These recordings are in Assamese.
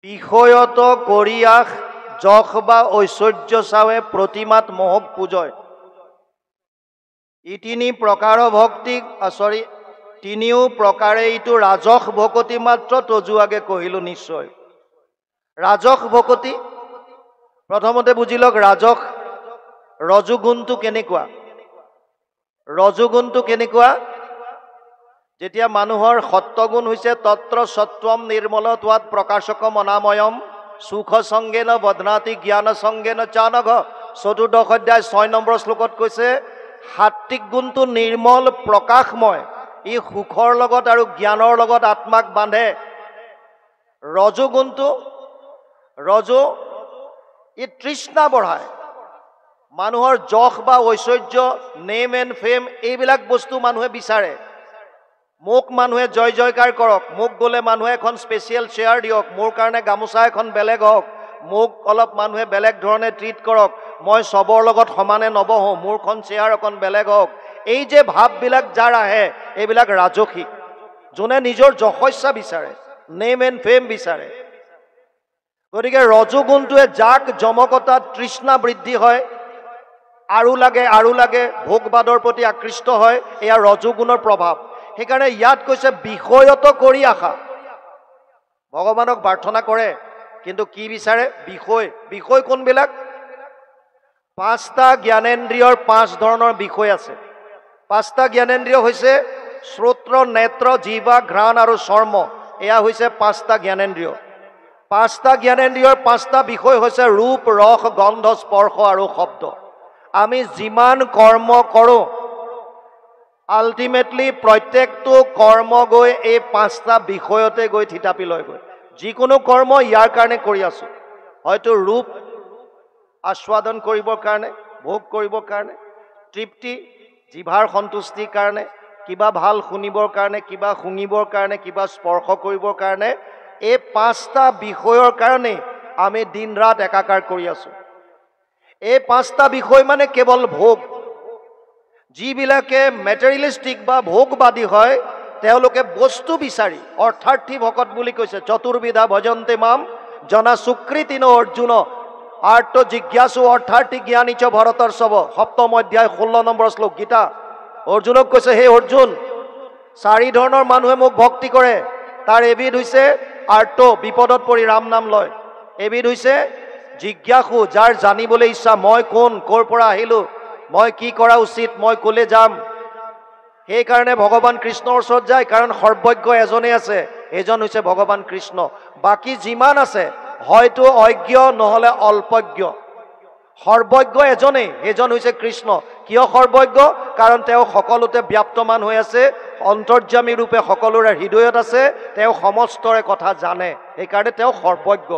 বিষয়ত কৰিয়াস যশ বা ঐশ্বৰ্য চাৱে প্ৰতিমাত মোহক পূজয়। তিনি প্ৰকাৰ ভক্তিক তিনিও প্ৰকাৰে ইটো ৰাজস ভকতি মাত্ৰ তজুৱাগে কহিলো নিশ্চয়। ৰাজস ভকতি প্ৰথমতে বুজি লওক। ৰাজস ৰজুগুণটো কেনেকুৱা? ৰজুগুণটো কেনেকুৱা? যেতিয়া মানুহৰ সত্বগুণ হৈছে তত্ৰ সত্বম নিৰ্মলত্বাৎ প্ৰকাশকম অনাময়ম সুখ সংগেন বদনাতি জ্ঞান সংগেন চানঘ। ৪ৰ্থ অধ্যায় ৬ নম্বৰ শ্লোকত কৈছে সাত্বিক গুণটো নিৰ্মল প্ৰকাশময়, ই সুখৰ লগত আৰু জ্ঞানৰ লগত আত্মাক বান্ধে। ৰজুগুণটো ই তৃষ্ণা বঢ়ায়। মানুহৰ যশ বা ঐশ্বৰ্য, নেম এণ্ড ফেম, এইবিলাক বস্তু মানুহে বিচাৰে। মোক মানুহে জয় জয়কাৰ কৰক, মোক গ'লে মানুহে এখন স্পেচিয়েল চেয়াৰ দিয়ক, মোৰ কাৰণে গামোচা এখন বেলেগ হওক, মোক অলপ মানুহে বেলেগ ধৰণে ট্ৰিট কৰক, মই চবৰ লগত সমানে নবহোঁ, মোৰখন চেয়াৰ অকণ বেলেগ হওক। এই যে ভাৱবিলাক যাৰ আহে এইবিলাক ৰাজসিক। যোনে নিজৰ যশস্যা বিচাৰে, নেম এণ্ড ফেম বিচাৰে। গতিকে ৰজুগুণটোৱে যাক জমকতাত তৃষ্ণা বৃদ্ধি হয়, আৰু লাগে ভোগবাদৰ প্ৰতি আকৃষ্ট হয়, এয়া ৰজুগুণৰ প্ৰভাৱ। সেইকাৰণে ইয়াত কৈছে বিষয়ত কৰি আশা। ভগৱানক প্ৰাৰ্থনা কৰে কিন্তু কি বিচাৰে? বিষয় কোনবিলাক? 5টা জ্ঞানেন্দ্ৰিয়ৰ 5 ধৰণৰ বিষয় আছে। 5টা জ্ঞানেন্দ্ৰিয় হৈছে শ্ৰোত্ৰ, নেত্ৰ, জিহ্বা, ঘ্ৰাণ আৰু চৰ্ম। এয়া হৈছে 5টা জ্ঞানেন্দ্ৰিয়। 5টা জ্ঞানেন্দ্ৰিয়ৰ 5টা বিষয় হৈছে ৰূপ, ৰস, গন্ধ, স্পৰ্শ আৰু শব্দ। আমি যিমান কৰ্ম কৰোঁ আল্টিমেটলি প্ৰত্যেকটো কৰ্ম গৈ এই 5টা বিষয়তে গৈ থিতাপি লয়গৈ। যিকোনো কৰ্ম ইয়াৰ কাৰণে কৰি আছোঁ, হয়তো ৰূপ আস্বাদন কৰিবৰ কাৰণে, ভোগ কৰিবৰ কাৰণে, তৃপ্তি, জিভাৰ সন্তুষ্টিৰ কাৰণে, কিবা ভাল শুনিবৰ কাৰণে, কিবা শুঙিবৰ কাৰণে, কিবা স্পৰ্শ কৰিবৰ কাৰণে, এই 5টা বিষয়ৰ কাৰণে আমি দিন ৰাত একাকাৰ কৰি আছোঁ। এই 5টা বিষয় মানে কেৱল ভোগ। যিবিলাকে মেটেৰিয়েলিষ্টিক বা ভোগবাদী হয় তেওঁলোকে বস্তু বিচাৰি, অৰ্থাৰ্থী ভকত বুলি কৈছে। চতুৰ্বিধা ভজন্তে মাম জনা সুকৃতিন অৰ্জুন আৰ্ত জিজ্ঞাসু অৰ্থাৰ্থী জ্ঞানী চ ভৰতৰ সব। 7ম অধ্যায় 16 নম্বৰ শ্লোক গীতা। অৰ্জুনক কৈছে, হে অৰ্জুন, 4 ধৰণৰ মানুহে মোক ভক্তি কৰে। তাৰ এবিধ হৈছে আৰ্ত, বিপদত পৰি ৰাম নাম লয়। এবিধ হৈছে জিজ্ঞাসু, যাৰ জানিবলৈ ইচ্ছা, মই কোন, ক'ৰ পৰা আহিলোঁ, মই কি কৰা উচিত, মই ক'লে যাম। সেইকাৰণে ভগৱান কৃষ্ণৰ ওচৰত যায়, কাৰণ সৰ্বজ্ঞ এজনেই আছে, এজন হৈছে ভগৱান কৃষ্ণ। বাকী যিমান আছে হয়তো অজ্ঞ নহ'লে অল্পজ্ঞ। সৰ্বজ্ঞ এজনেই, এজন হৈছে কৃষ্ণ। কিয় সৰ্বজ্ঞ? কাৰণ তেওঁ সকলোতে ব্যাপ্তমান হৈ আছে, অন্তৰ্যামী ৰূপে সকলোৰে হৃদয়ত আছে, তেওঁ সমস্তৰে কথা জানে, সেইকাৰণে তেওঁ সৰ্বজ্ঞ।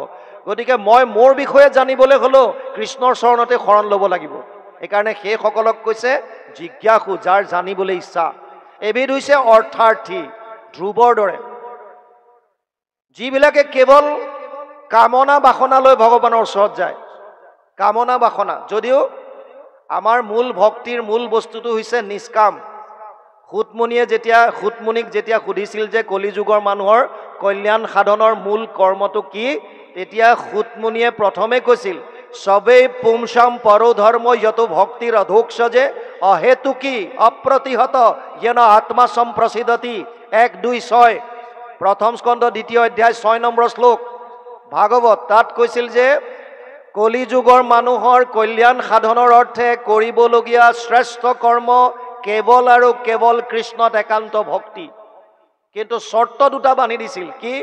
গতিকে মই মোৰ বিষয়ে জানিবলৈ হ'লেও কৃষ্ণৰ চৰণতে শৰণ ল'ব লাগিব। সেইকাৰণে সেইসকলক কৈছে জিজ্ঞাসু, যাৰ জানিবলৈ ইচ্ছা। এবিধ হৈছে অৰ্থাৰ্থী, ধ্ৰুৱৰ দৰে, যিবিলাকে কেৱল কামনা বাসনা লৈ ভগৱানৰ ওচৰত যায়। কামনা বাসনা, যদিও আমাৰ মূল ভক্তিৰ মূল বস্তুটো হৈছে নিষ্কাম। সুতমুনিক যেতিয়া সুধিছিল যে কলিযুগৰ মানুহৰ কল্যাণ সাধনৰ মূল কৰ্মটো কি, তেতিয়া সুতমুনিয়ে প্ৰথমে কৈছিল, সবেই পুংসাম পৰোধৰ্ম যত ভক্তিৰ অধোক্ষজে অহেতুকি অপ্ৰতিহত যেন আত্মা সম্প্ৰসিদ্ধতি। 1-2-6 প্ৰথম স্কন্ধ 2য় অধ্যায় 6 নম্বৰ শ্লোক ভাগৱত। তাত কৈছিল যে কলিযুগৰ মানুহৰ কল্যাণ সাধনৰ অৰ্থে কৰিবলগীয়া শ্ৰেষ্ঠ কৰ্ম কেৱল আৰু কেৱল কৃষ্ণত একান্ত ভক্তি। কিন্তু চৰ্ত দুটা বান্ধি দিছিল। কি?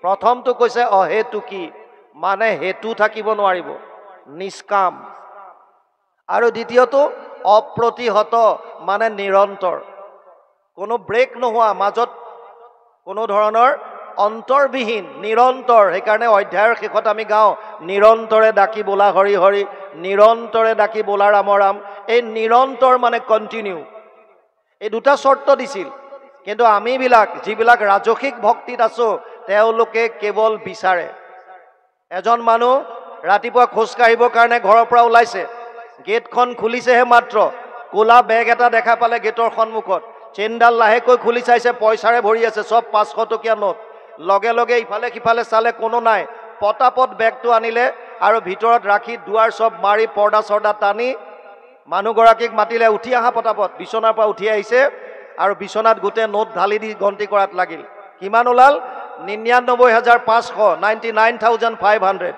প্ৰথমটো কৈছে অহেতুকি, মানে হেতু থাকিব নোৱাৰিব, নিষ্কাম। আৰু দ্বিতীয়টো অপ্ৰতিহত, মানে নিৰন্তৰ, কোনো ব্ৰেক নোহোৱা, মাজত কোনো ধৰণৰ অন্তৰবিহীন, নিৰন্তৰ। সেইকাৰণে অধ্যায়ৰ শেষত আমি গাওঁ, নিৰন্তৰে ডাকি বোলা হৰি হৰি, নিৰন্তৰে ডাকি বোলা ৰাম ৰাম। এই নিৰন্তৰ মানে কণ্টিনিউ। এই দুটা চৰ্ত দিছিল। কিন্তু আমিবিলাক যিবিলাক ৰাজসিক ভক্তিত আছোঁ, তেওঁলোকে কেৱল বিচাৰে। এজন মানুহ ৰাতিপুৱা খোজকাঢ়িবৰ কাৰণে ঘৰৰ পৰা ওলাইছে, গেটখন খুলিছেহে মাত্ৰ, ক'লা বেগ এটা দেখা পালে গেটৰ সন্মুখত, চেইনডাল লাহেকৈ খুলি চাইছে, পইচাৰে ভৰি আছে, চব 500 টকীয়া নোট। লগে লগে ইফালে সিফালে চালে, কোনো নাই। পটাপট বেগটো আনিলে আৰু ভিতৰত ৰাখি দুৱাৰ চব মাৰি পৰ্দা চৰ্দা টানি মানুহগৰাকীক মাতিলে, উঠি আহা পটাপট। বিচনাৰ পৰা উঠি আহিছে আৰু বিচনাত গোটেই নোট ঢালি দি গন্তি কৰাত লাগিল। কিমান ওলাল? 99,500, 99,500।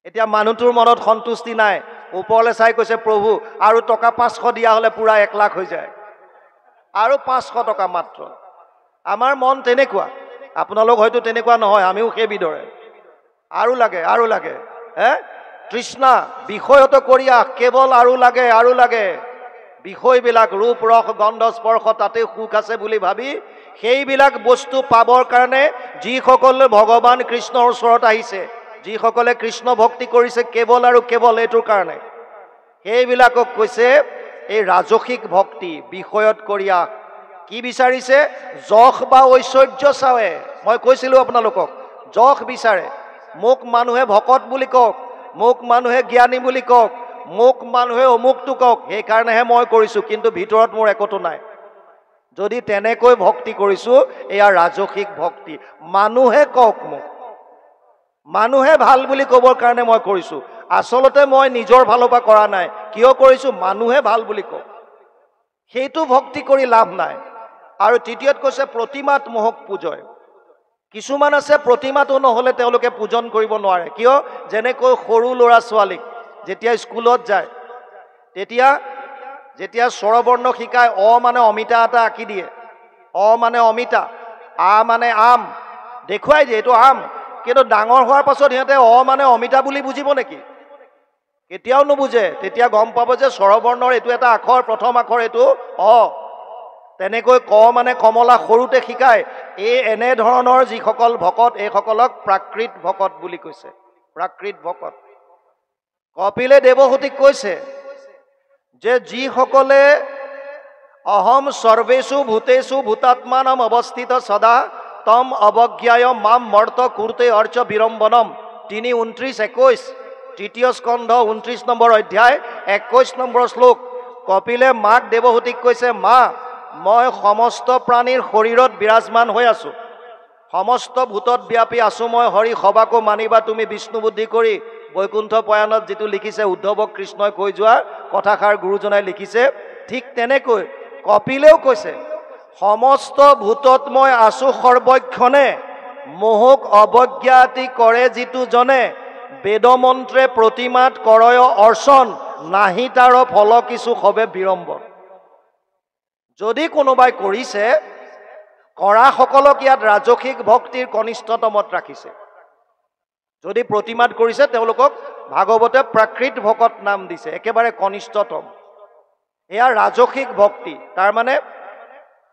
এতিয়া মানুহটোৰ মনত সন্তুষ্টি নাই, ওপৰলৈ চাই কৈছে, প্ৰভু আৰু টকা 500 দিয়া হ'লে পুৰা 1 লাখ হৈ যায়, আৰু 500 টকা মাত্ৰ। আমাৰ মন তেনেকুৱা, আপোনালোক হয়তো তেনেকুৱা নহয়, আমিও সেইবিধৰে। আৰু লাগে, আৰু লাগে, তৃষ্ণা বিষয়ত কৰিয়া কেৱল আৰু লাগে, আৰু লাগে। বিষয়বিলাক ৰূপ ৰস গন্ধ স্পৰ্শ তাতে সুখ আছে বুলি ভাবি সেইবিলাক বস্তু পাবৰ কাৰণে যিসকলে ভগৱান কৃষ্ণৰ ওচৰত আহিছে, যিসকলে কৃষ্ণ ভক্তি কৰিছে কেৱল আৰু কেৱল এইটোৰ কাৰণে, সেইবিলাকক কৈছে এই ৰাজসিক ভক্তি বিষয়ত কৰিয়া কি বিচাৰিছে? যশ বা ঐশ্বৰ্য চাৱে। মই কৈছিলোঁ আপোনালোকক, যশ বিচাৰে। মোক মানুহে ভকত বুলি কওক, মোক মানুহে জ্ঞানী বুলি কওক, মোক মানুহে অমুকটো কওক, সেইকাৰণেহে মই কৰিছোঁ, কিন্তু ভিতৰত মোৰ একোটো নাই। যদি তেনেকৈ ভক্তি কৰিছোঁ, এয়া ৰাজসিক ভক্তি। মানুহে কওক মোক, মানুহে ভাল বুলি ক'বৰ কাৰণে মই কৰিছোঁ, আচলতে মই নিজৰ ভালৰ পৰা কৰা নাই। কিয় কৰিছোঁ? মানুহে ভাল বুলি কওক। সেইটো ভক্তি কৰি লাভ নাই। আৰু তৃতীয়ত কৈছে প্ৰতিমাত মোহক পূজয়। কিছুমান আছে প্ৰতিমাটো নহ'লে তেওঁলোকে পূজন কৰিব নোৱাৰে। কিয়? যেনেকৈ সৰু ল'ৰা ছোৱালীক যেতিয়া স্কুলত যায়, যেতিয়া স্বৰবৰ্ণ শিকায়, অ মানে অমিতা এটা আঁকি দিয়ে, অ মানে অমিতা, আ মানে আম, দেখুৱাই দিয়ে এইটো আম। কিন্তু ডাঙৰ হোৱাৰ পাছত সিহঁতে অ মানে অমিতা বুলি বুজিব নেকি? কেতিয়াও নুবুজে। তেতিয়া গম পাব যে স্বৰবৰ্ণৰ এইটো এটা আখৰ, প্ৰথম আখৰ এইটো অ। তেনেকৈ ক মানে কমলা সৰুতে শিকায়। এই এনেধৰণৰ যিসকল ভকত, এইসকলক প্ৰাকৃত ভকত বুলি কৈছে, প্ৰাকৃত ভকত। কপিলে দেৱহূতিক কৈছে যে যিসকলে অহম সৰ্বেষু ভূতেষু ভূতাত্মানম অৱস্থিত সদা তম অৱজ্ঞায় মাম মৰ্ত কুৰ্তে অৰ্চ বিৰম্বনম। 3:29-21 তৃতীয় স্কন্ধ 29 নম্বৰ অধ্যায় 21 নম্বৰ শ্লোক। কপিলে মাক দেৱহূতিক কৈছে, মা মই সমস্ত প্ৰাণীৰ শৰীৰত বিৰাজমান হৈ আছো, সমস্ত ভূতত ব্যাপী আছো মই হৰি, সবাকো মানিবা তুমি বিষ্ণু বুদ্ধি কৰি। বৈকুণ্ঠ পয়ানত যিটো লিখিছে উদ্ধৱক কৃষ্ণই কৈ যোৱা কথাষাৰ গুৰুজনাই লিখিছে, ঠিক তেনেকৈ কপিলেও কৈছে, সমস্ত ভূতত মই আছো সৰ্বক্ষণে, মোহক অৱজ্ঞাতি কৰে যিটো জনে, বেদমন্ত্ৰে প্ৰতিমাত কৰয় অৰ্চন, নাহি তাৰ ফল কিছু সবে বিৰম্বন। যদি কোনোবাই কৰিছে, কৰাসকলক ইয়াত ৰাজসিক ভক্তিৰ কনিষ্ঠতমত ৰাখিছে। যদি প্ৰতিমাত কৰিছে তেওঁলোকক ভাগৱতে প্ৰাকৃত ভকত নাম দিছে, একেবাৰে কনিষ্ঠতম। এয়া ৰাজসিক ভক্তি। তাৰমানে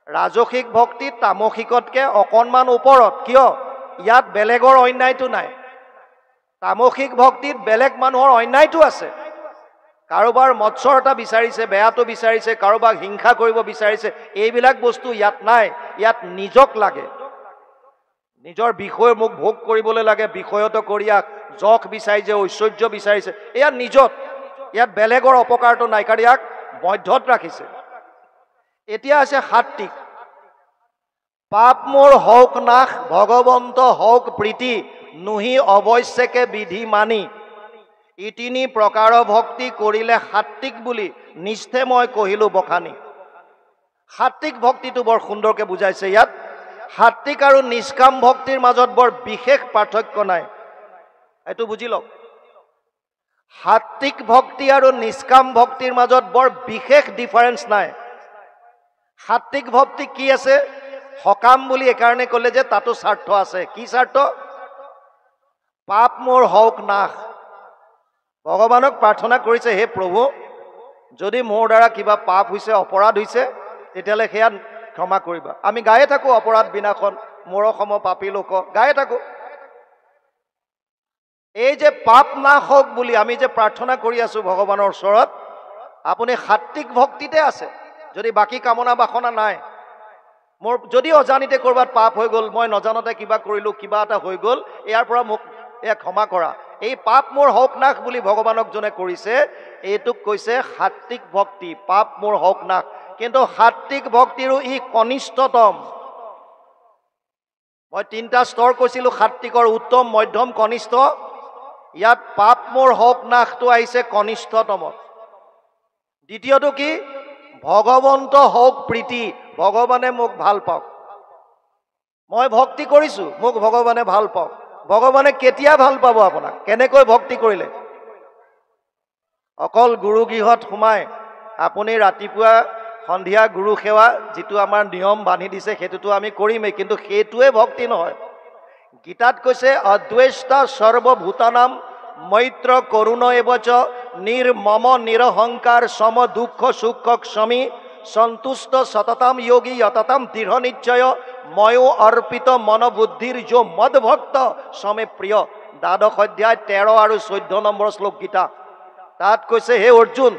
ৰাজসিক ভক্তি তামসিকতকৈ অকণমান ওপৰত। কিয়? ইয়াত বেলেগৰ অন্যায়টো নাই। তামসিক ভক্তিত বেলেগ মানুহৰ অন্যায়টো আছে। কাৰোবাৰ মৎসৰতা বিচাৰিছে, বেয়াটো বিচাৰিছে, কাৰোবাক হিংসা কৰিব বিচাৰিছে, এইবিলাক বস্তু ইয়াত নাই। ইয়াত নিজক লাগে, নিজৰ বিষয় মোক ভোগ কৰিবলৈ লাগে, বিষয়ত কৰিয়াক যশ বিচাৰিছে, ঐশ্বৰ্য বিচাৰিছে, এয়া নিজত। ইয়াত বেলেগৰ অপকাৰটো নাই, কাৰণ ইয়াক মধ্যত ৰাখিছে। এতিয়া আছে সাত্বিক। পাপ মোৰ হওক নাশ, ভগৱন্ত হওক প্ৰীতি, নুহি অৱশ্যকে বিধি মানি। ই 3 প্ৰকাৰ ভক্তি কৰিলে সাত্বিক বুলি নিষ্ঠে মই কহিলো বখানি। সাত্বিক ভক্তিটো বৰ সুন্দৰকৈ বুজাইছে ইয়াত। সাত্বিক আৰু নিষ্কাম ভক্তিৰ মাজত বৰ বিশেষ পাৰ্থক্য নাই, এইটো বুজি লওক। সাত্বিক ভক্তি আৰু নিষ্কাম ভক্তিৰ মাজত বৰ বিশেষ ডিফাৰেন্স নাই। সাত্বিক ভক্তি কি আছে? সকাম বুলি এইকাৰণে ক'লে যে তাতো স্বাৰ্থ আছে। কি স্বাৰ্থ? পাপ মোৰ হওক নাশ। ভগৱানক প্ৰাৰ্থনা কৰিছে, হে প্ৰভু, যদি মোৰ দ্বাৰা কিবা পাপ হৈছে, অপৰাধ হৈছে, তেতিয়াহ'লে সেয়া ক্ষমা কৰিবা। আমি গায়ে থাকোঁ অপৰাধ বিনাশন মোৰ সম পাপী লোক, গায়ে থাকোঁ। এই যে পাপ নাশ হওক বুলি আমি যে প্ৰাৰ্থনা কৰি আছো ভগৱানৰ ওচৰত, আপুনি সাত্বিক ভক্তিতে আছে। যদি বাকী কামনা বাসনা নাই, মোৰ যদি অজানিতে ক'ৰবাত পাপ হৈ গ'ল, মই নজানতে কিবা কৰিলোঁ, কিবা এটা হৈ গ'ল, ইয়াৰ পৰা মোক এয়া ক্ষমা কৰা। এই পাপ মোৰ হওক নাশ বুলি ভগৱানক যোনে কৰিছে, এইটোক কৈছে সাত্বিক ভক্তি। পাপ মোৰ হওক নাশ। কিন্তু সাত্বিক ভক্তিৰো ই কনিষ্ঠতম। মই 3টা স্তৰ কৈছিলোঁ সাত্বিকৰ উত্তম মধ্যম কনিষ্ঠ ইয়াত পাপ মোৰ হক নাশটো আহিছে কনিষ্ঠতমত দ্বিতীয়টো কি ভগৱন্ত হওক প্ৰীতি ভগৱানে মোক ভাল পাওক মই ভক্তি কৰিছোঁ মোক ভগৱানে ভাল পাওক ভগৱানে কেতিয়া ভাল পাব আপোনাক কেনেকৈ ভক্তি কৰিলে অকল গুৰু গৃহত সোমাই আপুনি ৰাতিপুৱা সন্ধিয়া গুৰু সেৱা যিটো আমাৰ নিয়ম বান্ধি দিছে সেইটোতো আমি কৰিমেই কিন্তু সেইটোৱে ভক্তি নহয় গীতাত কৈছে অদ্বেষ্টা সৰ্বভূতানাম মৈত্ৰ কৰুণ এবচ নিৰ্মম নিৰহংকাৰ সম দুঃখ সুখ ক্ষমী সন্তুষ্ট সততাম যোগী যততাম দৃঢ় নিশ্চয় ময়ো অৰ্পিত মনোবুদ্ধিৰ যো মদ ভক্ত সমে প্ৰিয় দ্বাদশ অধ্যায় 13 আৰু 14 নম্বৰ শ্লোক গীতা তাত কৈছে হে অৰ্জুন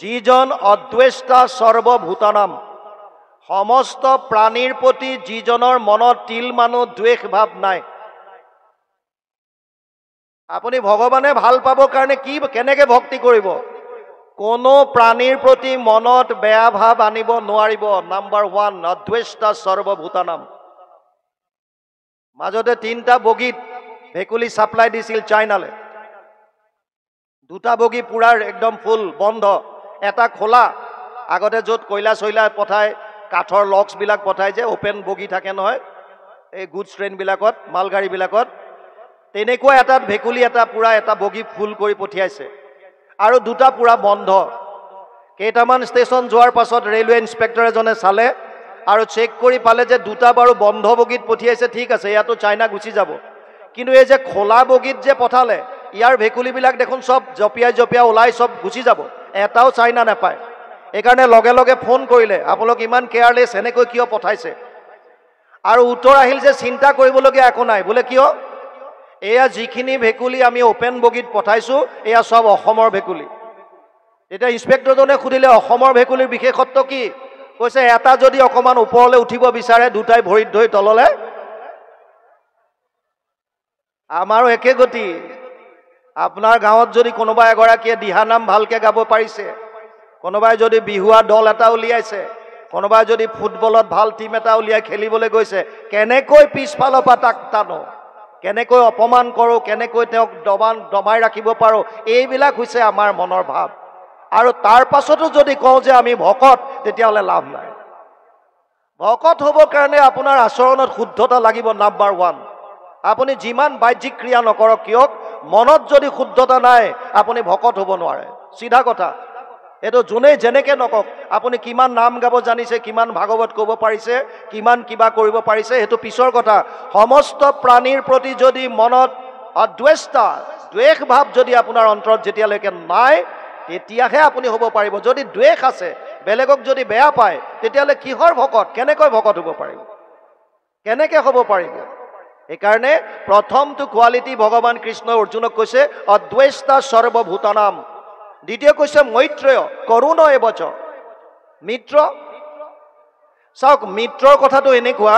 যিজন অদ্বেষ্টা সৰ্বভূতানাম সমস্ত প্ৰাণীৰ প্ৰতি যিজনৰ মনত তিল মানো দ্বেষ ভাৱ নাই আপুনি ভগৱানে ভাল পাবৰ কাৰণে কি কেনেকৈ ভক্তি কৰিব কোনো প্ৰাণীৰ প্ৰতি মনত বেয়া ভাৱ আনিব নোৱাৰিব নাম্বাৰ 1 অদ্বেষ্টা সৰ্বভূতানাম মাজতে 3টা বগীত ভেকুলী সাপ্লাই দিছিল চাইনালে 2টা বগী পুৰা একদম ফুল বন্ধ এটা খোলা আগতে য'ত কয়লা চয়লা পঠায় কাঠৰ লক্সবিলাক পঠায় যে ওপেন বগী থাকে নহয় এই গুডছ ট্ৰেইনবিলাকত মালগাড়ীবিলাকত তেনেকুৱা এটাত ভেকুলী এটা পুৰা এটা বগী ফুল কৰি পঠিয়াইছে আৰু 2টা পুৰা বন্ধ কেইটামান ষ্টেচন যোৱাৰ পাছত ৰেলৱে ইনস্পেক্টৰ এজনে চালে আৰু চেক কৰি পালে যে 2টা বাৰু বন্ধ বগীত পঠিয়াইছে ঠিক আছে ইয়াতো চাইনা গুচি যাব কিন্তু এই যে খোলা বগীত যে পঠালে ইয়াৰ ভেকুলীবিলাক দেখোন সব জপিয়াই জপিয়াই ওলাই সব গুচি যাব এটাও চাইনা নাপায় এইকাৰণে লগে লগে ফোন কৰিলে আপোনালোক ইমান কেয়াৰলেছ এনেকৈ কিয় পঠাইছে আৰু উত্তৰ আহিল যে চিন্তা কৰিবলগীয়া একো নাই বোলে কিয় এয়া যিখিনি ভেকুলী আমি ওপেন বগীত পঠাইছোঁ এয়া সব অসমৰ ভেকুলী এতিয়া ইনস্পেক্টৰজনে সুধিলে অসমৰ ভেকুলীৰ বিশেষত্ব কি কৈছে এটা যদি অকমান ওপৰলৈ উঠিব বিচাৰে 2টাই ভৰিত ধৰি তললৈ আমাৰো একে গতি আপোনাৰ গাঁৱত যদি কোনোবা এগৰাকীয়ে দিহানাম ভালকৈ গাব পাৰিছে কোনোবাই যদি বিহুৱা দল এটা উলিয়াইছে কোনোবাই যদি ফুটবলত ভাল টিম এটা উলিয়াই খেলিবলৈ গৈছে কেনেকৈ পিছফালৰ পৰা তাক টানো কেনেকৈ অপমান কৰোঁ কেনেকৈ তেওঁক দমাই ৰাখিব পাৰোঁ এইবিলাক হৈছে আমাৰ মনৰ ভাৱ আৰু তাৰ পাছতো যদি কওঁ যে আমি ভকত তেতিয়াহ'লে লাভ নাই ভকত হ'বৰ কাৰণে আপোনাৰ আচৰণত শুদ্ধতা লাগিব নাম্বাৰ 1 আপুনি যিমান বাহ্যিক ক্ৰিয়া নকৰক কিয় মনত যদি শুদ্ধতা নাই আপুনি ভকত হ'ব নোৱাৰে চিধা কথা এইটো যোনেই যেনেকৈ নকওক আপুনি কিমান নাম গাব জানিছে কিমান ভাগৱত ক'ব পাৰিছে কিমান কিবা কৰিব পাৰিছে সেইটো পিছৰ কথা সমস্ত প্ৰাণীৰ প্ৰতি যদি মনত অদ্বেষ্টা দ্বেষ ভাৱ যদি আপোনাৰ অন্তৰত যেতিয়ালৈকে নাই তেতিয়াহে আপুনি হ'ব পাৰিব যদি দ্বেষ আছে বেলেগক যদি বেয়া পায় তেতিয়াহ'লে কিহৰ ভকত কেনেকৈ ভকত হ'ব পাৰিব কেনেকৈ হ'ব পাৰিব এইকাৰণে প্ৰথমটো কোৱালিটি ভগৱান কৃষ্ণই অৰ্জুনক কৈছে অদ্বেষ্টা সৰ্বভূতানাম দ্বিতীয় কৈছে মৈত্ৰেয় কৰুণ এবচ মিত্ৰ চাওক মিত্ৰৰ কথাটো এনেকুৱা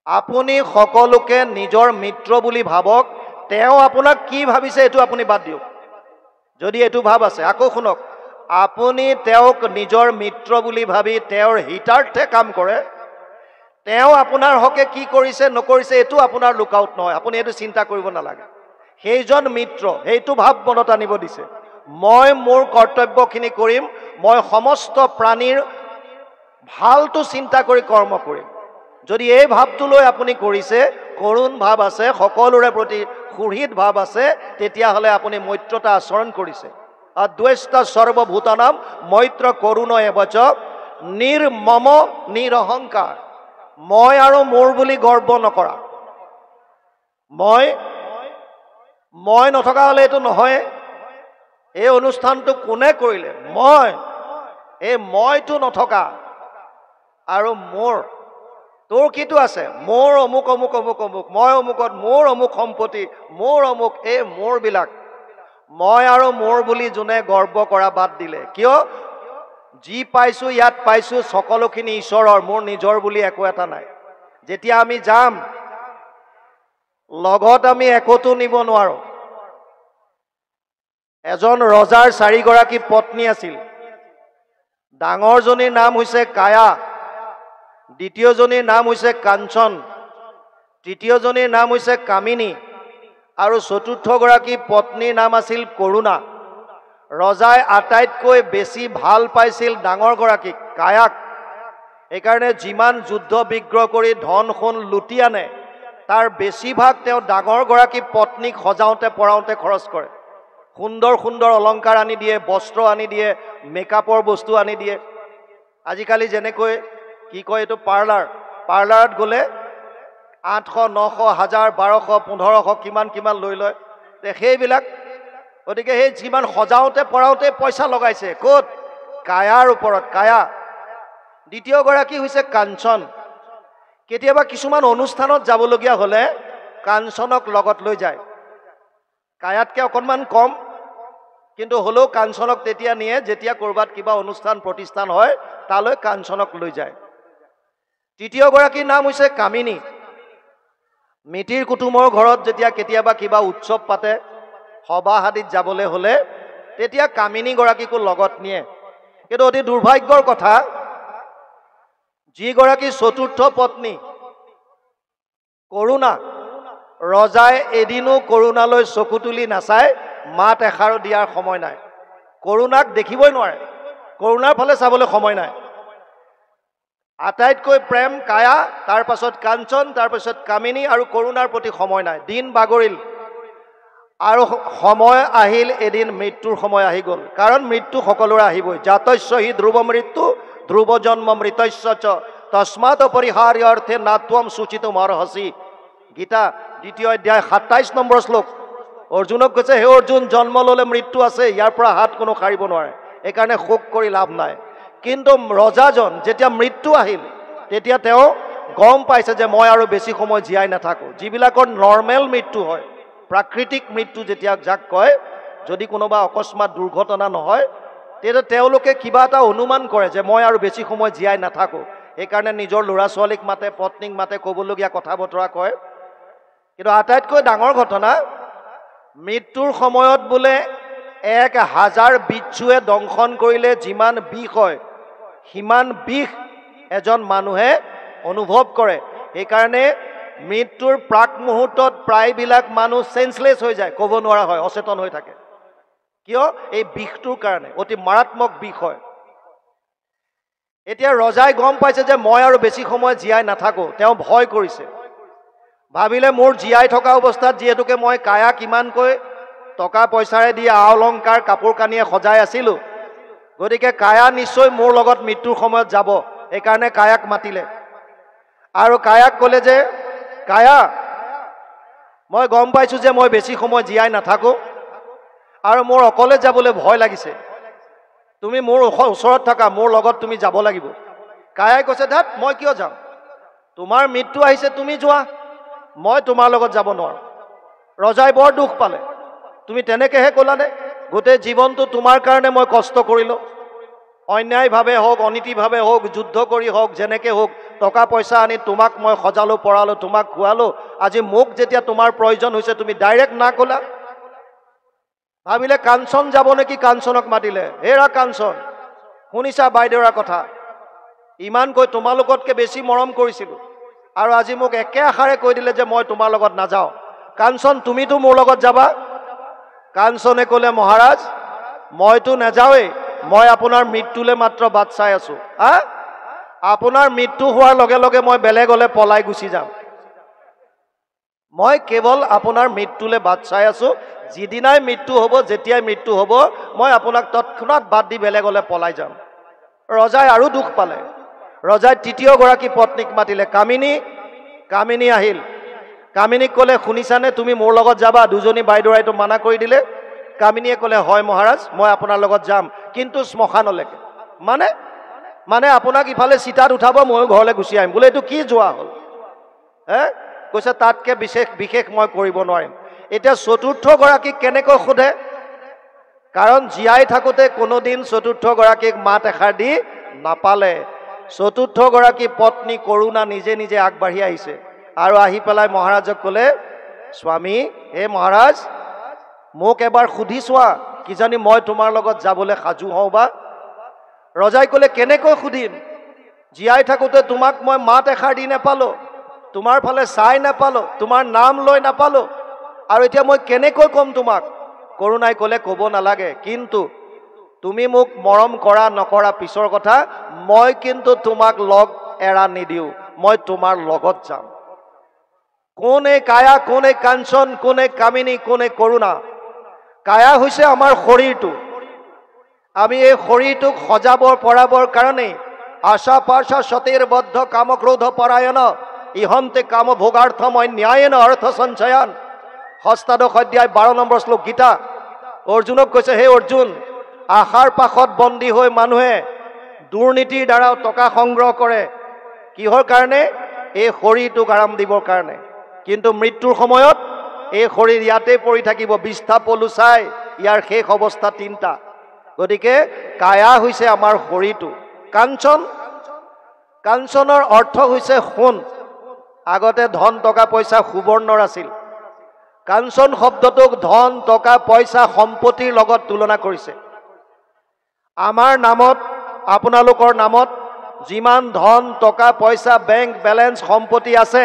আপুনি সকলোকে নিজৰ মিত্ৰ বুলি ভাবক তেওঁ আপোনাক কি ভাবিছে এইটো আপুনি বাদ দিয়ক যদি এইটো ভাব আছে আকৌ শুনক আপুনি তেওঁক নিজৰ মিত্ৰ বুলি ভাবি তেওঁৰ হিতাৰ্থে কাম কৰে তেওঁ আপোনাৰ হকে কি কৰিছে নকৰিছে এইটো আপোনাৰ লুকআউট নহয় আপুনি এইটো চিন্তা কৰিব নালাগে সেইজন মিত্ৰ সেইটো ভাব মনত আনিব দিছে মই মোৰ কৰ্তব্যখিনি কৰিম মই সমস্ত প্ৰাণীৰ ভালটো চিন্তা কৰি কৰ্ম কৰিম যদি এই ভাবটো লৈ আপুনি কৰিছে কৰুণ ভাব আছে সকলোৰে প্ৰতি সুহৃদ ভাব আছে তেতিয়াহ'লে আপুনি মৈত্ৰতা আচৰণ কৰিছে অদ্বেষ্টা সৰ্বভূতানাম মৈত্ৰ কৰুণ এবচ নিৰ্মম নিৰহংকাৰ মই আৰু মোৰ বুলি গৰ্ব নকৰা মই নথকা হ'লে এইটো নহয় এই অনুষ্ঠানটো কোনে কৰিলে এই মইটো নথকা আৰু মোৰ তোৰ কিটো আছে মোৰ অমুক অমুক অমুক অমুক মই অমুকত মোৰ অমুক সম্পত্তি মোৰ অমুক এই মোৰবিলাক মই আৰু মোৰ বুলি যোনে গৰ্ব কৰা বাদ দিলে কিয় যি পাইছোঁ ইয়াত পাইছোঁ সকলোখিনি ঈশ্বৰৰ মোৰ নিজৰ বুলি একো এটা নাই যেতিয়া আমি যাম লগত আমি একোটো নিব নোৱাৰোঁ এজন ৰজাৰ 4গৰাকী পত্নী আছিল ডাঙৰজনীৰ নাম হৈছে কায়া দ্বিতীয়জনীৰ নাম হৈছে কাঞ্চন, তৃতীয়জনীৰ নাম হৈছে কামিনী আৰু চতুৰ্থগৰাকী পত্নীৰ নাম আছিল কৰুণা। ৰজাই আটাইতকৈ বেছি ভাল পাইছিল ডাঙৰগৰাকীক, কায়াক। সেইকাৰণে যিমান যুদ্ধ বিগ্ৰহ কৰি ধন সোণ লুটি আনে তাৰ বেছিভাগ তেওঁ ডাঙৰগৰাকী পত্নীক সজাওঁতে পৰাওঁতে খৰচ কৰে। সুন্দৰ সুন্দৰ অলংকাৰ আনি দিয়ে, বস্ত্ৰ আনি দিয়ে, মেকআপৰ বস্তু আনি দিয়ে। আজিকালি যেনেকৈ কি কয় এইটো পাৰ্লাৰত গ'লে 800, 900, 1000, 1200, 1500 কিমান কিমান লৈ লয় সেইবিলাক। গতিকে সেই যিমান সজাওঁতে পৰাওঁতে পইচা লগাইছে ক'ত? কায়াৰ ওপৰত, কায়া। দ্বিতীয়গৰাকী হৈছে কাঞ্চন। কেতিয়াবা কিছুমান অনুষ্ঠানত যাবলগীয়া হ'লে কাঞ্চনক লগত লৈ যায়। কায়াতকৈ অকণমান কম, কিন্তু হ'লেও কাঞ্চনক তেতিয়া নিয়ে যেতিয়া ক'ৰবাত কিবা অনুষ্ঠান প্ৰতিষ্ঠান হয়, তালৈ কাঞ্চনক লৈ যায়। তৃতীয়গৰাকীৰ নাম হৈছে কামিনী। মিতিৰ কুটুমৰ ঘৰত যেতিয়া কেতিয়াবা কিবা উৎসৱ পাতে, সবাহ আদিত যাবলৈ হ'লে তেতিয়া কামিনীগৰাকীকো লগত নিয়ে। কিন্তু অতি দুৰ্ভাগ্যৰ কথা, যিগৰাকী চতুৰ্থ পত্নী কৰুণা, ৰজাই এদিনো কৰুণালৈ চকু তুলি নাচায়, মাত এষাৰো দিয়াৰ সময় নাই। কৰুণাক দেখিবই নোৱাৰে, কৰুণাৰ ফালে চাবলৈ সময় নাই। আটাইতকৈ প্ৰেম কায়া, তাৰ পাছত কাঞ্চন, তাৰ পাছত কামিনী, আৰু কৰুণাৰ প্ৰতি সময় নাই। দিন বাগৰিল আৰু সময় আহিল, এদিন মৃত্যুৰ সময় আহি গ'ল। কাৰণ মৃত্যু সকলোৰে আহিবই। জাতস্য হি ধ্ৰুৱ মৃত্যু ধ্ৰুৱ জন্ম মৃতস্য চ তস্মাৎ অপৰিহাৰ্য অৰ্থে নাত্বম সূচিতুম অৰ্হসি। গীতা 2য় অধ্যায় 27 নম্বৰ শ্লোক। অৰ্জুনক কৈছে, হে অৰ্জুন, জন্ম ল'লে মৃত্যু আছে, ইয়াৰ পৰা হাত কোনো সাৰিব নোৱাৰে, এইকাৰণে শোক কৰি লাভ নাই। কিন্তু ৰজাজন যেতিয়া মৃত্যু আহিল তেতিয়া তেওঁ গম পাইছে যে মই আৰু বেছি সময় জীয়াই নাথাকোঁ। যিবিলাকৰ নৰ্মেল মৃত্যু হয়, প্ৰাকৃতিক মৃত্যু যেতিয়া যাক কয়, যদি কোনোবা অকস্মাত দুৰ্ঘটনা নহয় তেতিয়া তেওঁলোকে কিবা এটা অনুমান কৰে যে মই আৰু বেছি সময় জীয়াই নাথাকোঁ। সেইকাৰণে নিজৰ ল'ৰা ছোৱালীক মাতে, পত্নীক মাতে, ক'বলগীয়া কথা বতৰা কয়। কিন্তু আটাইতকৈ ডাঙৰ ঘটনা, মৃত্যুৰ সময়ত বোলে 1000 বিচ্ছুৱে দংশন কৰিলে যিমান বিষ হয়, সিমান বিষ এজন মানুহে অনুভৱ কৰে। সেইকাৰণে মৃত্যুৰ প্ৰাক মুহূৰ্তত প্ৰায়বিলাক মানুহ চেঞ্চলেছ হৈ যায়, ক'ব নোৱাৰা হয়, অচেতন হৈ থাকে। কিয়? এই বিষটোৰ কাৰণে। অতি মাৰাত্মক বিষ হয়। এতিয়া ৰজাই গম পাইছে যে মই আৰু বেছি সময় জীয়াই নাথাকোঁ। তেওঁ ভয় কৰিছে, ভাবিলে মোৰ জীয়াই থকা অৱস্থাত যিহেতুকে মই কায়াক ইমানকৈ টকা পইচাৰে দি অলংকাৰ কাপোৰ কানিয়ে সজাই আছিলোঁ, গতিকে কায়া নিশ্চয় মোৰ লগত মৃত্যুৰ সময়ত যাব। সেইকাৰণে কায়াক মাতিলে আৰু কায়াক ক'লে যে, কায়া, মই গম পাইছোঁ যে মই বেছি সময় জীয়াই নাথাকোঁ আৰু মোৰ অকলে যাবলৈ ভয় লাগিছে। তুমি মোৰ ওচৰত থাকা, মোৰ লগত তুমি যাব লাগিব। কায়াই কৈছে, ধাত, মই কিয় যাম? তোমাৰ মৃত্যু আহিছে, তুমি যোৱা, মই তোমাৰ লগত যাব নোৱাৰোঁ। ৰজাই বৰ দুখ পালে। তুমি তেনেকৈহে ক'লানে? গোটেই জীৱনটো তোমাৰ কাৰণে মই কষ্ট কৰিলোঁ, অন্যায়ভাৱে হওক, অনীতিভাৱে হওক, যুদ্ধ কৰি হওক, যেনেকৈ হওক, টকা পইচা আনি তোমাক মই সজালোঁ, পৰালোঁ, তোমাক খোৱালোঁ। আজি মোক যেতিয়া তোমাৰ প্ৰয়োজন হৈছে তুমি ডাইৰেক্ট না ক'লা। ভাবিলে কাঞ্চন যাব নেকি, কাঞ্চনক মাতিলে। হেৰা কাঞ্চন, শুনিছা বাইদেউৰ কথা? ইমানকৈ তোমালোকতকৈ বেছি মৰম কৰিছিলোঁ আৰু আজি মোক একে আশাৰে কৈ দিলে যে মই তোমাৰ লগত নাযাওঁ। কাঞ্চন, তুমিতো মোৰ লগত যাবা? কাঞ্চনে ক'লে, মহাৰাজ, মইতো নাযাওঁৱেই, মই আপোনাৰ মৃত্যুলৈ মাত্ৰ বাট চাই আছোঁ। আপোনাৰ মৃত্যু হোৱাৰ লগে লগে মই বেলেগলৈ পলাই গুচি যাম। মই কেৱল আপোনাৰ মৃত্যুলৈ বাট চাই আছোঁ। যিদিনাই মৃত্যু হ'ব, যেতিয়াই মৃত্যু হ'ব, মই আপোনাক তৎক্ষণাত বাদ দি বেলেগলৈ পলাই যাম। ৰজাই আৰু দুখ পালে। ৰজাই তৃতীয়গৰাকী পত্নীক মাতিলে, কামিনী। কামিনী আহিল। কামিনীক ক'লে, শুনিছানে, তুমি মোৰ লগত যাবা? দুজনী বাইদেউৰাইতো মানা কৰি দিলে। কামিনীয়ে ক'লে, হয় মহাৰাজ, মই আপোনাৰ লগত যাম, কিন্তু শ্মশানলৈকে। মানে আপোনাক ইফালে চিতাত উঠাব, ময়ো ঘৰলৈ গুচি আহিম। বোলে এইটো কি যোৱা হ'ল? কৈছে, তাতকৈ বিশেষ মই কৰিব নোৱাৰিম। এতিয়া চতুৰ্থগৰাকীক কেনেকৈ সোধে? কাৰণ জীয়াই থাকোঁতে কোনোদিন চতুৰ্থগৰাকীক মাত এষাৰ দি নাপালে। চতুৰ্থগৰাকী পত্নী কৰুণা নিজে নিজে আগবাঢ়ি আহিছে আৰু আহি পেলাই মহাৰাজক ক'লে, স্বামী, হে মহাৰাজ, মোক এবাৰ সুধি চোৱা, কিজানি মই তোমাৰ লগত যাবলৈ সাজু হওঁ বা। ৰজাই ক'লে, কেনেকৈ সুধিম? জীয়াই থাকোঁতে তোমাক মই মাত এষাৰ দি নাপালোঁ, তোমাৰ ফালে চাই নাপালোঁ, তোমাৰ নাম লৈ নাপালোঁ, আৰু এতিয়া মই কেনেকৈ ক'ম তোমাক? কৰোণাই ক'লে ক'ব নালাগে, কিন্তু তুমি মোক মৰম কৰা নকৰা পিছৰ কথা, মই কিন্তু তোমাক লগ এৰা নিদিওঁ, মই তোমাৰ লগত যাম। কোন এই কায়া, কোন এই কাঞ্চন, কোন এই কামিনী, কোন এই কৰোণা? কায়া হৈছে আমাৰ শৰীৰটো। আমি এই শৰীৰটোক সজাবৰ পৰাবৰ কাৰণেই আশা পাশা সতীৰ বদ্ধ কামক্ৰোধ পৰায়ণ ইহন্তে কাম ভোগাৰ্থময় ন্যায়েন অৰ্থ সঞ্চয়ন। ষষ্ঠাদশ অধ্যায় 12 নম্বৰ শ্লোক গীতা। অৰ্জুনক কৈছে, হে অৰ্জুন, আশাৰ পাশত বন্দী হৈ মানুহে দুৰ্নীতিৰ দ্বাৰা টকা সংগ্ৰহ কৰে। কিহৰ কাৰণে? এই শৰীৰটোক আৰাম দিবৰ কাৰণে। কিন্তু মৃত্যুৰ সময়ত এই শৰীৰ ইয়াতে পৰি থাকিব, বিষ্ঠা পলু চাই ইয়াৰ শেষ অৱস্থা 3টা। গতিকে কায়া হৈছে আমাৰ শৰীৰটো। কাঞ্চন, কাঞ্চনৰ অৰ্থ হৈছে সোণ। আগতে ধন টকা পইচা সুবৰ্ণৰ আছিল। কাঞ্চন শব্দটোক ধন টকা পইচা সম্পত্তিৰ লগত তুলনা কৰিছে। আমাৰ নামত, আপোনালোকৰ নামত যিমান ধন টকা পইচা বেংক বেলেঞ্চ সম্পত্তি আছে,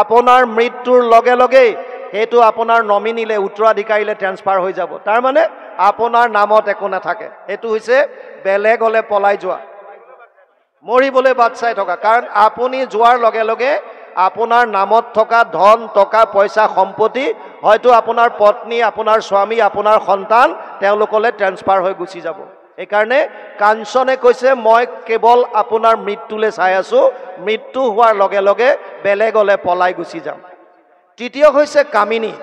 আপোনাৰ মৃত্যুৰ লগে লগেই সেইটো আপোনাৰ নমিনীলে উত্তৰাধিকাৰীলে ট্ৰেন্সফাৰ হৈ যাব। তাৰমানে আপোনাৰ নামত একো নাথাকে। সেইটো হৈছে বেলেগলে পলাই যোৱা, মৰিবলৈ বাট চাই থকা। কাৰণ আপুনি যোৱাৰ লগে লগে আপোনাৰ নামত থকা ধন টকা পইচা সম্পত্তি হয়তো আপোনাৰ পত্নী, আপোনাৰ স্বামী, আপোনাৰ সন্তান তেওঁলোকলৈ ট্ৰেন্সফাৰ হৈ গুচি যাব। এইকাৰণে কাঞ্চনে কৈছে, মই কেৱল আপোনাৰ মৃত্যুলৈ চাই আছোঁ, মৃত্যু হোৱাৰ লগে লগে বেলেগলৈ পলাই গুচি যাম। তৃতীয় হৈছে কামিনী,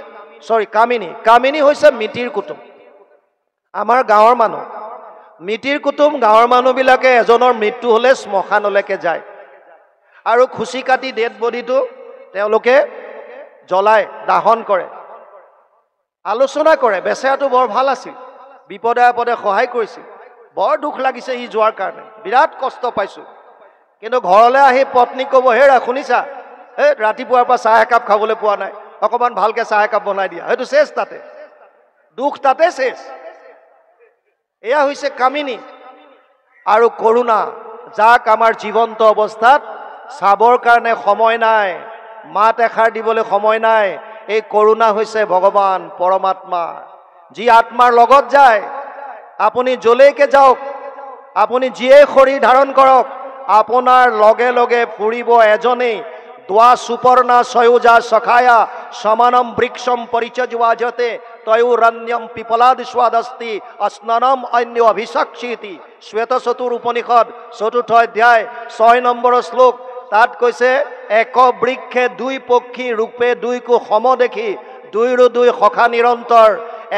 কামিনী। কামিনী হৈছে মিতিৰ কুটুম। আমাৰ গাঁৱৰ মানুহ, মিতিৰ কুটুম গাঁৱৰ মানুহবিলাকে এজনৰ মৃত্যু হ'লে শ্মশানলৈকে যায় আৰু খুচি কাটি ডেড বডিটো তেওঁলোকে জ্বলাই দাহন কৰে, আলোচনা কৰে। বেচেৰাটো বৰ ভাল আছিল, বিপদে আপদে সহায় কৰিছিল, বৰ দুখ লাগিছে ই যোৱাৰ কাৰণে, বিৰাট কষ্ট পাইছোঁ। কিন্তু ঘৰলৈ আহি পত্নীক ক'ব, হেৰা শুনিছা, ৰাতিপুৱাৰ পৰা চাহ একাপ খাবলৈ পোৱা নাই, অকণমান ভালকৈ চাহ একাপ বনাই দিয়া। সেইটো শেষ, তাতে দুখ, তাতে শেষ। এয়া হৈছে কামিনী। আৰু কৰোণা, যাক আমাৰ জীৱন্ত অৱস্থাত চাবৰ কাৰণে সময় নাই, মাত এষাৰ দিবলৈ সময় নাই। এই কৰোণা হৈছে ভগৱান পৰমাত্মা, যি আত্মাৰ লগত যায়। আপুনি যলৈকে যাওক, আপুনি যিয়ে শৰীৰ ধাৰণ কৰক, আপোনাৰ লগে লগে ফুৰিব এজনেই। দ্বা সুপৰ্ণা সয়োজা সখায়া সমানম বৃক্ষম পৰিচজৱাজতে তয়োৰণ্যম পিপলাদ স্বাদস্তি স্নানম অন্য অভিষাক্ষিতি। শ্বেত চতুৰ উপনিষদ 4ৰ্থ অধ্যায় 6 নম্বৰ শ্লোক। তাত কৈছে, এক বৃক্ষে দুই পক্ষী ৰূপে দুইকো সম দেখি দুইৰো দুই সখা নিৰন্তৰ।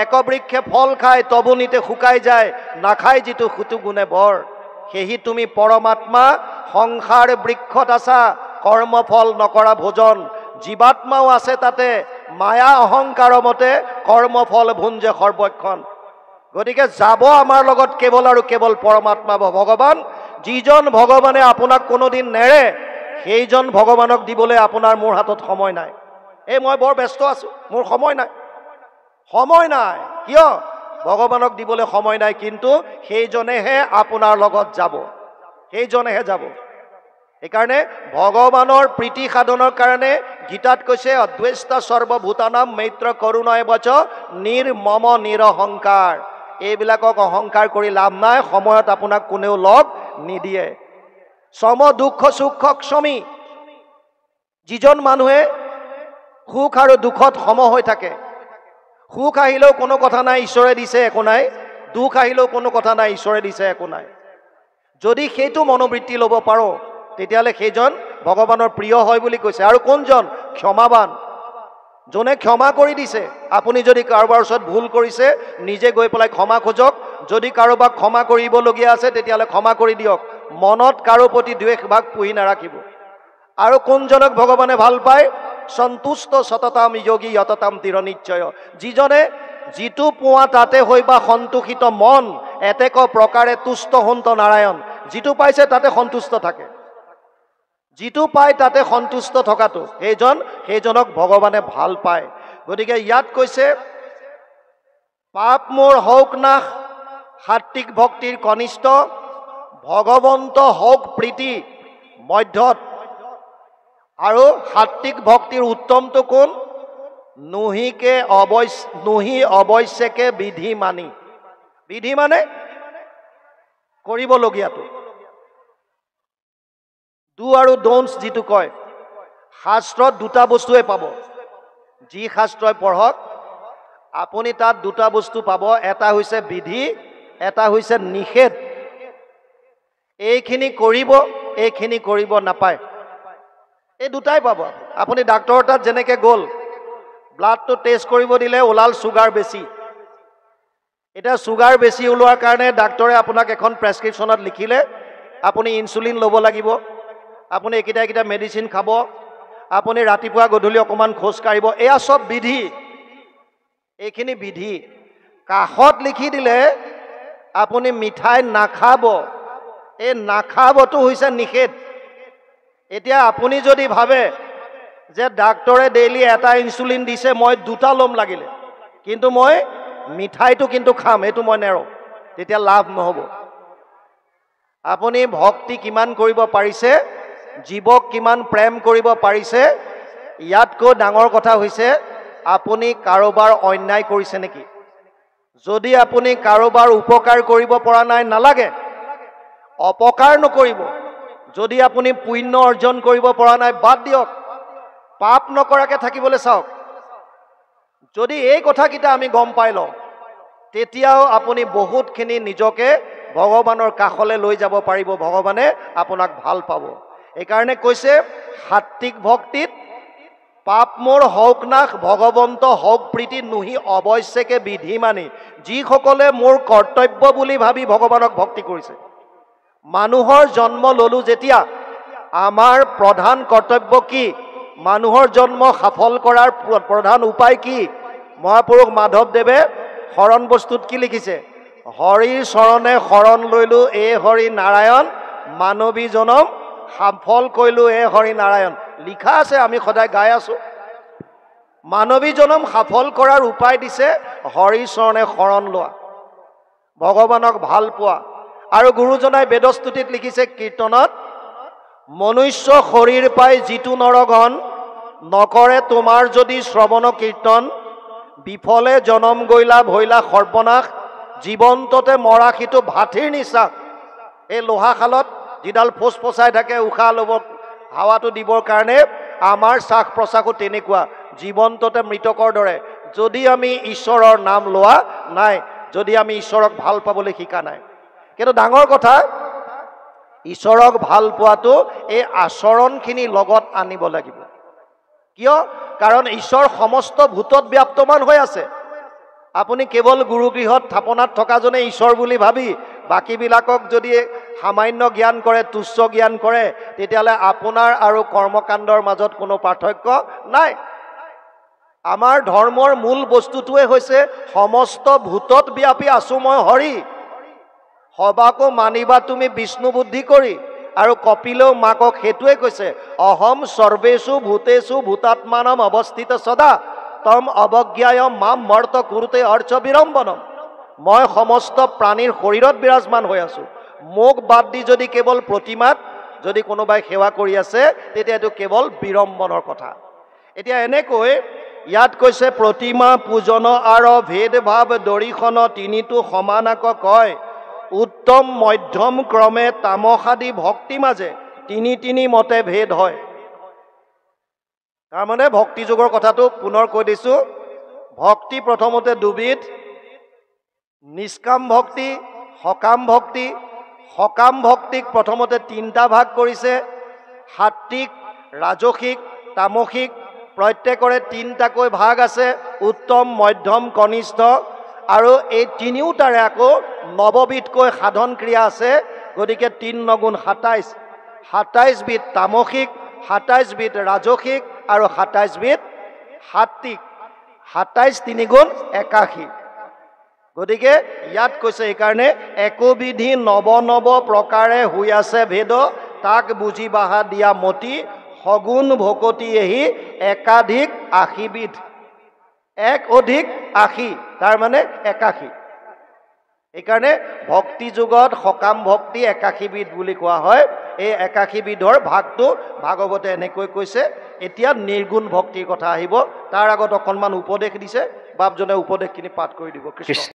এক বৃক্ষে ফল খায় তবনিতে শুকাই যায়, নাখায় যিটো সুতু গুণে বৰ। সেহি তুমি পৰমাত্মা সংসাৰ বৃক্ষত আছা, কৰ্মফল নকৰা ভোজন। জীৱাত্মাও আছে তাতে, মায়া অহংকাৰ মতে কৰ্মফল ভুঞ্জে সৰ্বক্ষণ। গতিকে যাব আমাৰ লগত কেৱল আৰু কেৱল পৰমাত্মা ভগৱান। যিজন ভগৱানে আপোনাক কোনোদিন নেৰে, সেইজন ভগৱানক দিবলৈ আপোনাৰ মোৰ হাতত সময় নাই। মই বৰ ব্যস্ত আছোঁ, মোৰ সময় নাই, সময় নাই। কিয়? ভগৱানক দিবলৈ সময় নাই। কিন্তু সেইজনেহে আপোনাৰ লগত যাব, সেইজনেহে যাব। সেইকাৰণে ভগৱানৰ প্ৰীতি সাধনৰ কাৰণে গীতাত কৈছে, অদ্বেষ্ট সৰ্বভূতানাম মৈত্ৰ কৰোণায় বচ নিৰ্মম নিৰহংকাৰ। এইবিলাকক অহংকাৰ কৰি লাভ নাই, সময়ত আপোনাক কোনেও লগ নিদিয়ে। সম দুঃখ সুখ ক্ষমী। যিজন মানুহে সুখ আৰু দুখত সম হৈ থাকে, সুখ আহিলেও কোনো কথা নাই, ঈশ্বৰে দিছে একো নাই, দুখ আহিলেও কোনো কথা নাই, ঈশ্বৰে দিছে একো নাই। যদি সেইটো মনোবৃত্তি ল'ব পাৰো, তেতিয়াহ'লে সেইজন ভগৱানৰ প্ৰিয় হয় বুলি কৈছে। আৰু কোনজন? ক্ষমাবান, যোনে ক্ষমা কৰি দিছে। আপুনি যদি কাৰোবাৰ ওচৰত ভুল কৰিছে, নিজে গৈ পেলাই ক্ষমা খোজক। যদি কাৰোবাক ক্ষমা কৰিবলগীয়া আছে, তেতিয়াহ'লে ক্ষমা কৰি দিয়ক। মনত কাৰো প্ৰতি দ্বেষ ভাগ পুহি নাৰাখিব। আৰু কোনজনক ভগৱানে ভাল পায়? সন্তুষ্ট সততাম যোগী যততাম দৃঢ় নিশ্চয়। যিজনে যিটো পোৱা তাতে হৈ বা সন্তোষিত মন, এতেক প্ৰকাৰে তুষ্ট হন্ত নাৰায়ণ। যিটো পাইছে তাতে সন্তুষ্ট থাকে, যিটো পায় তাতে সন্তুষ্ট থকাটো, সেইজনক ভগৱানে ভাল পায়। গতিকে ইয়াত কৈছে, পাপ মোৰ হওক নাশ, সাত্বিক ভক্তিৰ কনিষ্ঠ, ভগৱন্ত হওক প্ৰীতি, মধ্যত আৰু সাত্বিক ভক্তিৰ উত্তমটো কোন নুহি অৱশ্যকে বিধি মানি বিধি মানে কৰিবলগীয়াটো ডু আৰু ডোন্টছ যিটো কয় শাস্ত্ৰত দুটা বস্তুৱে পাব যি শাস্ত্ৰই পঢ়ক আপুনি তাত দুটা বস্তু পাব এটা হৈছে বিধি এটা হৈছে নিষেধ এইখিনি কৰিব নাপায় এই দুটাই পাব আপুনি ডাক্তৰৰ তাত যেনেকৈ গ'ল ব্লাডটো টেষ্ট কৰিব দিলে ওলাল চুগাৰ বেছি এটা চুগাৰ বেছি ওলোৱাৰ কাৰণে ডাক্তৰে আপোনাক এখন প্ৰেছক্ৰিপশ্যনত লিখিলে আপুনি ইনচুলিন ল'ব লাগিব আপুনি এইকেইটা মেডিচিন খাব আপুনি ৰাতিপুৱা গধূলি অকণমান খোজ কাঢ়িব এয়া চব বিধি এইখিনি বিধি কাষত লিখি দিলে আপুনি মিঠাই নাখাব এই নাখাবটো হৈছে নিষেধ এতিয়া আপুনি যদি ভাবে যে ডাক্তৰে ডেইলি এটা ইনচুলিন দিছে মই দুটা ল'ম লাগিলে কিন্তু মই মিঠাইটো কিন্তু খাম এইটো মই নেৰো তেতিয়া লাভ নহ'ব আপুনি ভক্তি কিমান কৰিব পাৰিছে জীৱক কিমান প্ৰেম কৰিব পাৰিছে ইয়াতকৈ ডাঙৰ কথা হৈছে আপুনি কাৰোবাৰ অন্যায় কৰিছে নেকি যদি আপুনি কাৰোবাৰ উপকাৰ কৰিব পৰা নাই নালাগে অপকাৰ নকৰিব যদি আপুনি পুণ্য অৰ্জন কৰিব পৰা নাই বাদ দিয়ক পাপ নকৰাকে থাকিবলৈ চাওক যদি এই কথাকেইটা আমি গম পাই লওঁ তেতিয়াও আপুনি বহুতখিনি নিজকে ভগৱানৰ কাষলৈ লৈ যাব পাৰিব ভগৱানে আপোনাক ভাল পাব এইকাৰণে কৈছে সাত্বিক ভক্তিত পাপ মোৰ হওক নাশ ভগৱন্ত হওক প্ৰীতি নুহি অৱশ্যকে বিধি মানি যিসকলে মোৰ কৰ্তব্য বুলি ভাবি ভগৱানক ভক্তি কৰিছে মানুহৰ জন্ম ললো যেতিয়া আমাৰ প্ৰধান কৰ্তব্য কি মানুহৰ জন্ম সফল কৰাৰ প্ৰধান উপায় কি মহাপুৰুষ মাধৱদেৱে শৰণ বস্তুত কি লিখিছে হৰিৰ চৰণে শৰণ লৈলো এ হৰি নাৰায়ণ মানৱী জনম সফল কৰিলো এ হৰি নাৰায়ণ লিখা আছে আমি সদায় গাই আছো মানৱী জনম সফল কৰাৰ উপায় দিছে হৰিৰ চৰণে শৰণ লোৱা ভগৱানক ভাল পোৱা আৰু গুৰুজনাই বেদস্তুতিত লিখিছে কীৰ্তনত মনুষ্য শৰীৰ পাই যিটো নৰগণ নকৰে তোমাৰ যদি শ্ৰৱণ কীৰ্তন বিফলে জনম গৈলা ভৈলা সৰ্বনাশ জীৱন্ততে মৰাশীটো ভাতিৰ নিশ্বাস এই লোহাশালত যিডাল ফোচ ফচাই থাকে উশাহ ল'ব হাৱাটো দিবৰ কাৰণে আমাৰ শ্বাস প্ৰশ্বাসো তেনেকুৱা জীৱন্ততে মৃতকৰ দৰে যদি আমি ঈশ্বৰৰ নাম লোৱা নাই যদি আমি ঈশ্বৰক ভাল পাবলৈ শিকা নাই কিন্তু ডাঙৰ কথা ঈশ্বৰক ভাল পোৱাটো এই আচৰণখিনি লগত আনিব লাগিব কিয় কাৰণ ঈশ্বৰ সমস্ত ভূতত ব্যাপ্তমান হৈ আছে আপুনি কেৱল গুৰুগৃহত থাপনাত থকাজনে ঈশ্বৰ বুলি ভাবি বাকীবিলাকক যদি সামান্য জ্ঞান কৰে তুচ্ছ জ্ঞান কৰে তেতিয়াহ'লে আপোনাৰ আৰু কৰ্মকাণ্ডৰ মাজত কোনো পাৰ্থক্য নাই আমাৰ ধৰ্মৰ মূল বস্তুটোৱে হৈছে সমস্ত ভূতত ব্যাপী আছো মই হৰি সবাকো মানিবা তুমি বিষ্ণু বুদ্ধি কৰি আৰু কপিলেও মাকক সেইটোৱে কৈছে অহম সৰ্বেষু ভূতেষু ভূতাত্মানম অৱস্থিত সদা তম অৱজ্ঞায় মাম মৰ্ত কুৰুতে অৰ্চ বিৰম্বনম মই সমস্ত প্ৰাণীৰ শৰীৰত বিৰাজমান হৈ আছো মোক বাদ দি যদি কেৱল প্ৰতিমাত যদি কোনোবাই সেৱা কৰি আছে তেতিয়া এইটো কেৱল বিৰম্বনৰ কথা এতিয়া এনেকৈ ইয়াত কৈছে প্ৰতিমা পূজন আৰু ভেদভাৱ দৰিখন তিনিটো সমানাক কয় উত্তম মধ্যম ক্ৰমে তামসাদি ভক্তি মাজে তিনি মতে ভেদ হয় তাৰমানে ভক্তি যোগৰ কথাটো পুনৰ কৈ দিছো ভক্তি প্ৰথমতে দুবিধ নিষ্কাম ভক্তি সকাম ভক্তিক প্ৰথমতে তিনিটা ভাগ কৰিছে সাত্বিক ৰাজসিক তামসিক প্ৰত্যেকৰে তিনিটাকৈ ভাগ আছে উত্তম মধ্যম কনিষ্ঠ আৰু এই তিনিওটাৰে আকৌ নৱবিধকৈ সাধন ক্ৰিয়া আছে গতিকে ৩ × ২৭ বিধ তামসিক ২৭ বিধ ৰাজসিক আৰু ২৭ বিধ সাত্বিক ২৭ ৩ × ৮১ গতিকে ইয়াত কৈছে এইকাৰণে একবিধি নৱ প্ৰকাৰে হৈ আছে ভেদ তাক বুজি বাহা দিয়া মতি সগুণ ভকতি এহি একাধিক ৮০ বিধ ১+৮০ তাৰ মানে ৮১ এইকাৰণে ভক্তি যুগত সকাম ভক্তি ৮১ বিধ বুলি কোৱা হয় এই 81 বিধৰ ভাগটো ভাগৱতে এনেকৈ কৈছে এতিয়া নিৰ্গুণ ভক্তিৰ কথা আহিব তাৰ আগত অকণমান উপদেশ দিছে বাপজনে উপদেশখিনি পাঠ কৰি দিব কৃষ্ণ